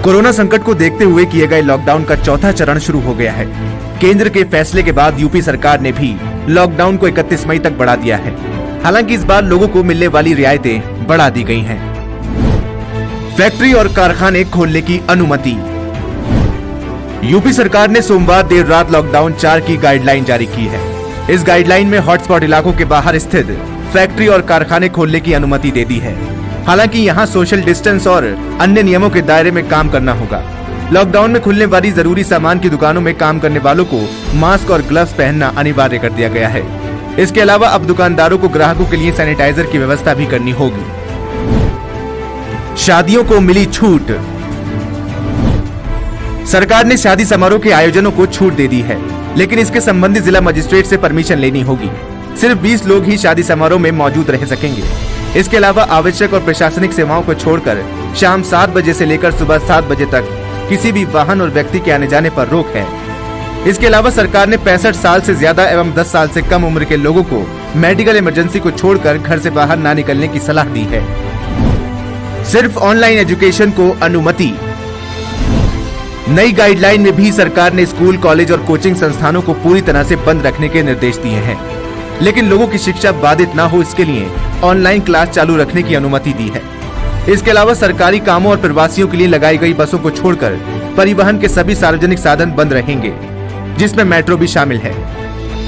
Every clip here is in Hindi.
कोरोना संकट को देखते हुए किए गए लॉकडाउन का चौथा चरण शुरू हो गया है। केंद्र के फैसले के बाद यूपी सरकार ने भी लॉकडाउन को 31 मई तक बढ़ा दिया है। हालांकि इस बार लोगों को मिलने वाली रियायतें बढ़ा दी गई हैं। फैक्ट्री और कारखाने खोलने की अनुमति। यूपी सरकार ने सोमवार देर रात लॉकडाउन 4 की गाइडलाइन जारी की है। इस गाइडलाइन में हॉटस्पॉट इलाकों के बाहर स्थित फैक्ट्री और कारखाने खोलने की अनुमति दे दी है। हालांकि यहाँ सोशल डिस्टेंस और अन्य नियमों के दायरे में काम करना होगा। लॉकडाउन में खुलने वाली जरूरी सामान की दुकानों में काम करने वालों को मास्क और ग्लव्स पहनना अनिवार्य कर दिया गया है। इसके अलावा अब दुकानदारों को ग्राहकों के लिए सैनिटाइजर की व्यवस्था भी करनी होगी। शादियों को मिली छूट। सरकार ने शादी समारोह के आयोजनों को छूट दे दी है, लेकिन इसके संबंधित जिला मजिस्ट्रेट से परमिशन लेनी होगी। सिर्फ 20 लोग ही शादी समारोह में मौजूद रह सकेंगे। इसके अलावा आवश्यक और प्रशासनिक सेवाओं को छोड़कर शाम 7 बजे से लेकर सुबह 7 बजे तक किसी भी वाहन और व्यक्ति के आने जाने पर रोक है। इसके अलावा सरकार ने 65 साल से ज्यादा एवं 10 साल से कम उम्र के लोगों को मेडिकल इमरजेंसी को छोड़कर घर से बाहर न निकलने की सलाह दी है। सिर्फ ऑनलाइन एजुकेशन को अनुमति। नई गाइडलाइन में भी सरकार ने स्कूल, कॉलेज और कोचिंग संस्थानों को पूरी तरह से बंद रखने के निर्देश दिए हैं, लेकिन लोगों की शिक्षा बाधित न हो इसके लिए ऑनलाइन क्लास चालू रखने की अनुमति दी है। इसके अलावा सरकारी कामों और प्रवासियों के लिए लगाई गई बसों को छोड़कर परिवहन के सभी सार्वजनिक साधन बंद रहेंगे, जिसमें मेट्रो भी शामिल है।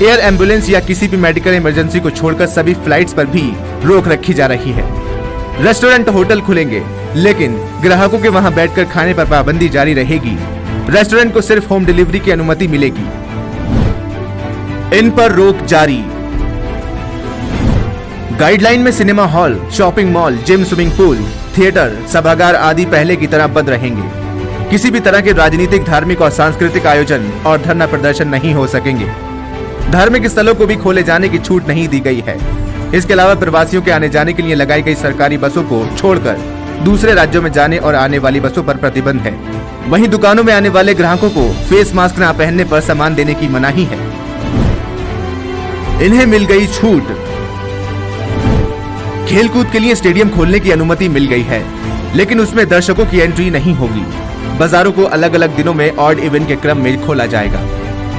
एयर एम्बुलेंस या किसी भी मेडिकल इमरजेंसी को छोड़कर सभी फ्लाइट्स पर भी रोक रखी जा रही है। रेस्टोरेंट, होटल खुलेंगे, लेकिन ग्राहकों के वहां बैठकर खाने पर पाबंदी जारी रहेगी। रेस्टोरेंट को सिर्फ होम डिलीवरी की अनुमति मिलेगी। इन पर रोक जारी। गाइडलाइन में cinema hall, shopping mall, gym, swimming pool, theatre, सभागार आदि पहले की तरह बंद रहेंगे। किसी भी तरह के राजनीतिक, धार्मिक और सांस्कृतिक आयोजन और धरना प्रदर्शन नहीं हो सकेंगे। धार्मिक स्थलों को भी खोले जाने की छूट नहीं दी गई है। इसके अलावा प्रवासियों के आने जाने के लिए लगाई गई सरकारी बसों को छोड़कर दूसरे राज्यों में जाने और आने वाली बसों पर प्रतिबंध है। वहीं दुकानों में आने वाले ग्राहकों को फेस मास्क न पहनने पर सामान देने की मनाही है। इन्हें मिल गई छूट। खेलकूद के लिए स्टेडियम खोलने की अनुमति मिल गई है, लेकिन उसमें दर्शकों की एंट्री नहीं होगी। बाजारों को अलग अलग दिनों में ऑड इवेंट के क्रम में खोला जाएगा।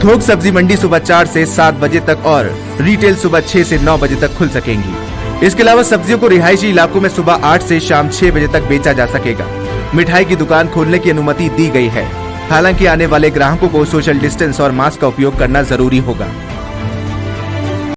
थोक सब्जी मंडी सुबह 4 से 7 बजे तक और रिटेल सुबह 6 से 9 बजे तक खुल सकेंगी। इसके अलावा सब्जियों को रिहायशी इलाकों में सुबह 8 से शाम 6 बजे तक बेचा जा सकेगा। मिठाई की दुकान खोलने की अनुमति दी गई है। हालांकि आने वाले ग्राहकों को सोशल डिस्टेंस और मास्क का उपयोग करना जरूरी होगा।